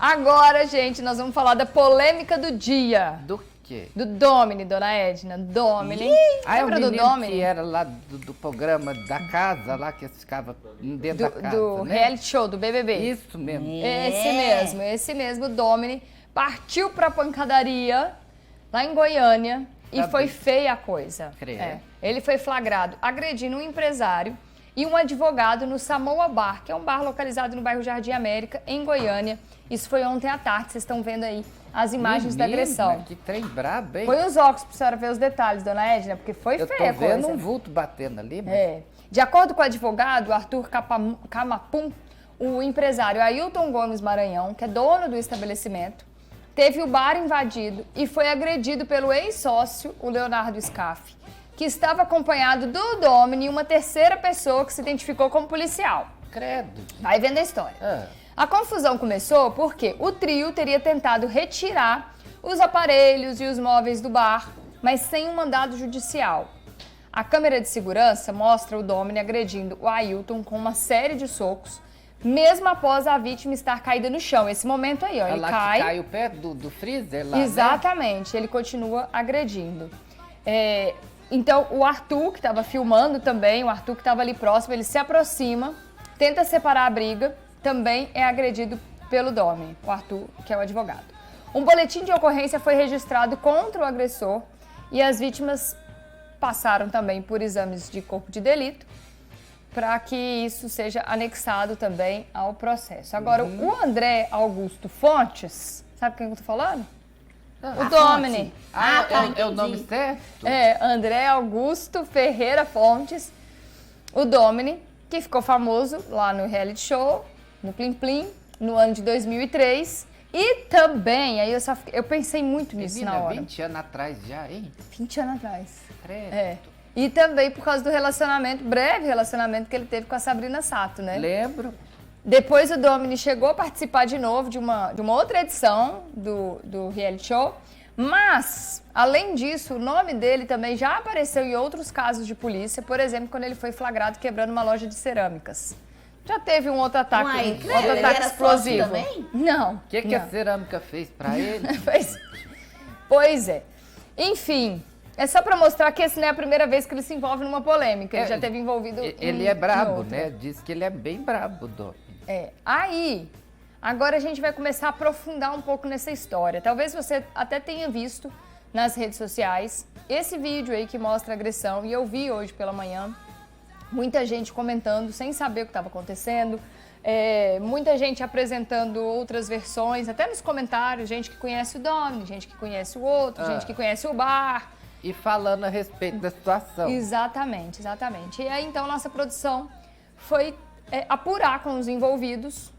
Agora, gente, nós vamos falar da polêmica do dia. Do quê? Do Domini, dona Edna. Domini. Lembra do Domini? Que era lá do programa da casa, lá que ficava dentro da casa, do né? reality show, do BBB. Isso mesmo. Esse mesmo, Domini, partiu pra pancadaria lá em Goiânia e foi feia a coisa. Ele foi flagrado agredindo um empresário e um advogado no Samoa Bar, que é um bar localizado no bairro Jardim América, em Goiânia. Isso foi ontem à tarde, vocês estão vendo aí as imagens da agressão. Que trem brabo, hein? Põe os óculos pra senhora ver os detalhes, dona Edna, porque foi feia a coisa. Eu tô vendo um vulto batendo ali. Mas... De acordo com o advogado Arthur Camapum, o empresário Ailton Gomes Maranhão, que é dono do estabelecimento, teve o bar invadido e foi agredido pelo ex-sócio, o Leonardo Scaff, que estava acompanhado do Domini e uma terceira pessoa que se identificou como policial. Credo. Vai vendo a história. A confusão começou porque o trio teria tentado retirar os aparelhos e os móveis do bar, mas sem um mandado judicial. A câmera de segurança mostra o Domini agredindo o Ailton com uma série de socos, mesmo após a vítima estar caída no chão. Esse momento aí, ó, ele cai... caiu perto do freezer lá, exatamente, né? Ele continua agredindo. Então, o Arthur, que estava filmando também, o Arthur que estava ali próximo, ele se aproxima, tenta separar a briga, também é agredido pelo Domini, o Arthur, que é o advogado. Um boletim de ocorrência foi registrado contra o agressor e as vítimas passaram também por exames de corpo de delito para que isso seja anexado também ao processo. Agora, o André Augusto Fontes, sabe quem eu tô falando? O Domini. É o nome certo? André Augusto Ferreira Fontes, o Domini, que ficou famoso lá no reality show, no Plim Plim, no ano de 2003. E também, aí eu pensei muito nisso na hora. 20 anos atrás já, hein? 20 anos atrás. Credo. E também por causa do breve relacionamento que ele teve com a Sabrina Sato, né? Lembro. Depois o Domini chegou a participar de novo de uma outra edição do reality show, mas, além disso, o nome dele também já apareceu em outros casos de polícia, por exemplo, quando ele foi flagrado quebrando uma loja de cerâmicas. Já teve um outro ataque, ataque explosivo. Também? Não. O que a cerâmica fez pra ele? Pois é. Enfim, é só pra mostrar que essa não é a primeira vez que ele se envolve numa polêmica. Ele já teve envolvido Ele é brabo, né? Diz que ele é bem brabo, Dó. Aí, agora a gente vai começar a aprofundar um pouco nessa história. Talvez você até tenha visto nas redes sociais esse vídeo aí que mostra a agressão. E eu vi hoje pela manhã muita gente comentando sem saber o que estava acontecendo. Muita gente apresentando outras versões, até nos comentários, gente que conhece o Domini, gente que conhece o outro, gente que conhece o bar. E falando a respeito da situação. Exatamente. E aí, então, nossa produção foi apurar com os envolvidos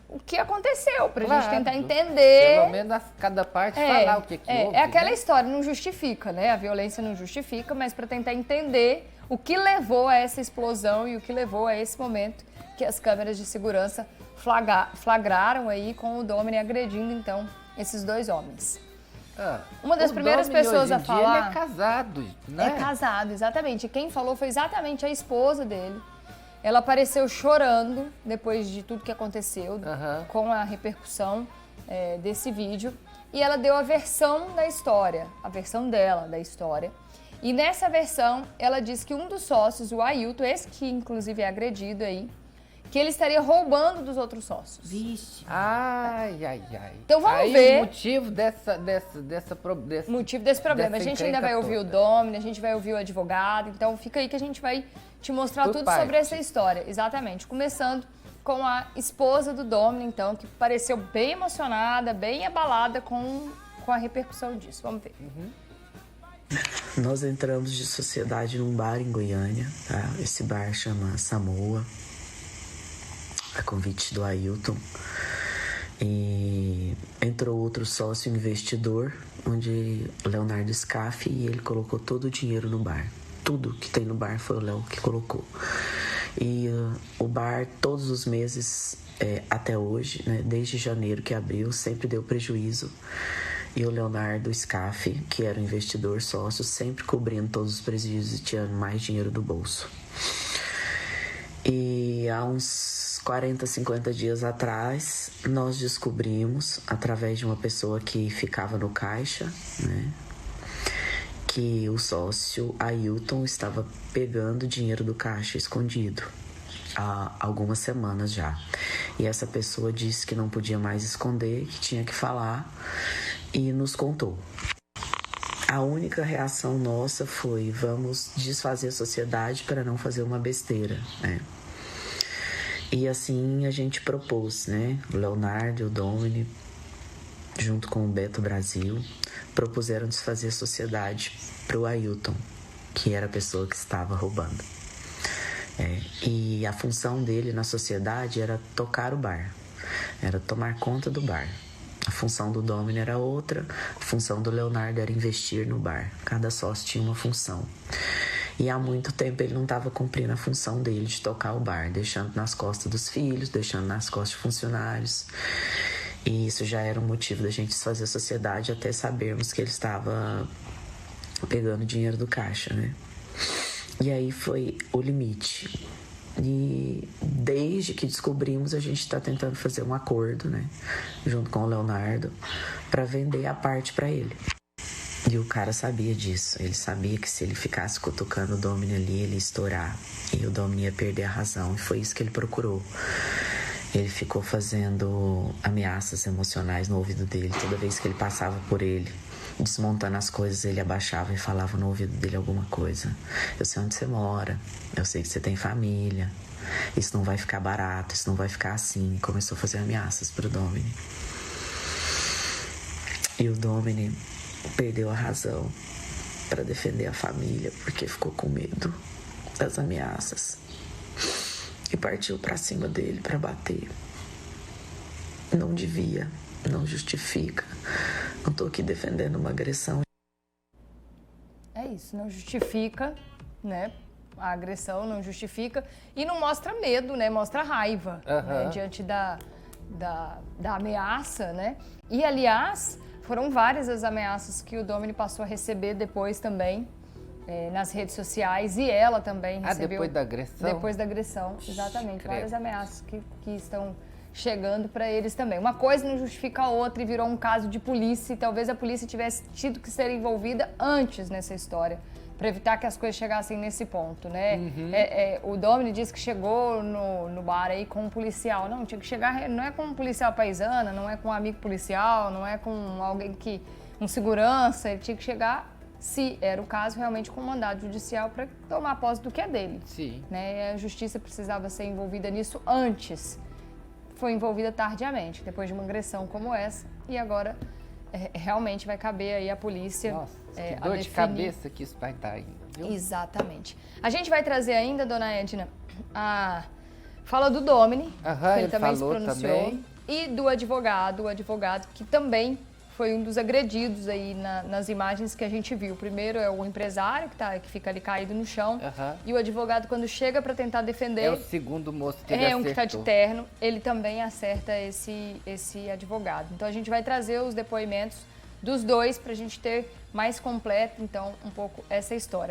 o que aconteceu, pra gente tentar entender. Pelo menos cada parte falar o que houve. É aquela história, não justifica, né? A violência não justifica, mas para tentar entender o que levou a essa explosão e o que levou a esse momento que as câmeras de segurança flagraram aí com o Domini agredindo, então, esses dois homens. Uma das primeiras pessoas a falar... Ele é casado, né? É casado, exatamente. E quem falou foi exatamente a esposa dele. Ela apareceu chorando depois de tudo que aconteceu, com a repercussão desse vídeo. E ela deu a versão da história, a versão dela da história. E nessa versão, ela disse que um dos sócios, o Ailton, esse que inclusive é agredido aí, que ele estaria roubando dos outros sócios. Vixe. Ai. Então vamos ver. O motivo motivo desse problema. A gente ainda vai ouvir o Domini, a gente vai ouvir o advogado. Então fica aí que a gente vai te mostrar tudo sobre essa história. Exatamente. Começando com a esposa do Domini, então, que pareceu bem emocionada, bem abalada com a repercussão disso. Vamos ver. Nós entramos de sociedade num bar em Goiânia, tá? Esse bar chama Samoa, a convite do Ailton. E entrou outro sócio investidor, onde Leonardo Scaff, e ele colocou todo o dinheiro no bar. Tudo que tem no bar foi o Léo que colocou. E o bar, todos os meses, até hoje, né, desde janeiro que abriu, sempre deu prejuízo. E o Leonardo Scaff, que era o investidor sócio, sempre cobrindo todos os prejuízos e tirando mais dinheiro do bolso. E há uns 40, 50 dias atrás, nós descobrimos, através de uma pessoa que ficava no caixa, né, que o sócio Ailton estava pegando dinheiro do caixa escondido há algumas semanas já. E essa pessoa disse que não podia mais esconder, que tinha que falar, e nos contou. A única reação nossa foi: vamos desfazer a sociedade para não fazer uma besteira, né? E assim a gente propôs, né? O Leonardo e o Domini, junto com o Beto Brasil, propuseram desfazer a sociedade para o Ailton, que era a pessoa que estava roubando. E a função dele na sociedade era tocar o bar, era tomar conta do bar. A função do Domini era outra, a função do Leonardo era investir no bar. Cada sócio tinha uma função. E há muito tempo ele não estava cumprindo a função dele de tocar o bar, deixando nas costas dos filhos, deixando nas costas de funcionários. E isso já era um motivo da gente desfazer a sociedade, até sabermos que ele estava pegando dinheiro do caixa, né? E aí foi o limite. E desde que descobrimos, a gente está tentando fazer um acordo, né, junto com o Leonardo, para vender a parte para ele. E o cara sabia disso. Ele sabia que se ele ficasse cutucando o Domini ali, ele ia estourar. E o Domini ia perder a razão. E foi isso que ele procurou. Ele ficou fazendo ameaças emocionais no ouvido dele. Toda vez que ele passava por ele, desmontando as coisas, ele abaixava e falava no ouvido dele alguma coisa. Eu sei onde você mora. Eu sei que você tem família. Isso não vai ficar barato. Isso não vai ficar assim. Começou a fazer ameaças pro Domini. E o Domini perdeu a razão para defender a família, porque ficou com medo das ameaças e partiu para cima dele para bater. Não devia, não justifica. Não tô aqui defendendo uma agressão. É isso, não justifica, né? A agressão não justifica e não mostra medo, né? Mostra raiva, né? Diante da ameaça, né? E, aliás, foram várias as ameaças que o Domini passou a receber depois também, nas redes sociais, e ela também recebeu. Depois da agressão? Depois da agressão, exatamente. Várias ameaças que estão chegando para eles também. Uma coisa não justifica a outra e virou um caso de polícia, e talvez a polícia tivesse tido que ser envolvida antes nessa história, para evitar que as coisas chegassem nesse ponto, né? O Domini disse que chegou no bar aí com um policial. Não, tinha que chegar, não é com um policial paisana, não é com um amigo policial, não é com alguém um segurança. Ele tinha que chegar, se era o caso, realmente com um mandado judicial para tomar posse do que é dele. Sim. Né? A justiça precisava ser envolvida nisso antes. Foi envolvida tardiamente, depois de uma agressão como essa, e agora realmente vai caber aí a polícia. Nossa, que dor de cabeça que isso vai dar ainda, viu? Exatamente. A gente vai trazer ainda, dona Edna, a fala do Domini, que ele também se pronunciou, e do advogado, que também foi um dos agredidos aí nas imagens que a gente viu. O primeiro é o empresário, que fica ali caído no chão, e o advogado, quando chega para tentar defender... É o segundo moço que ele acertou. Um que está de terno, ele também acerta esse advogado. Então, a gente vai trazer os depoimentos dos dois para a gente ter mais completo, então, um pouco essa história.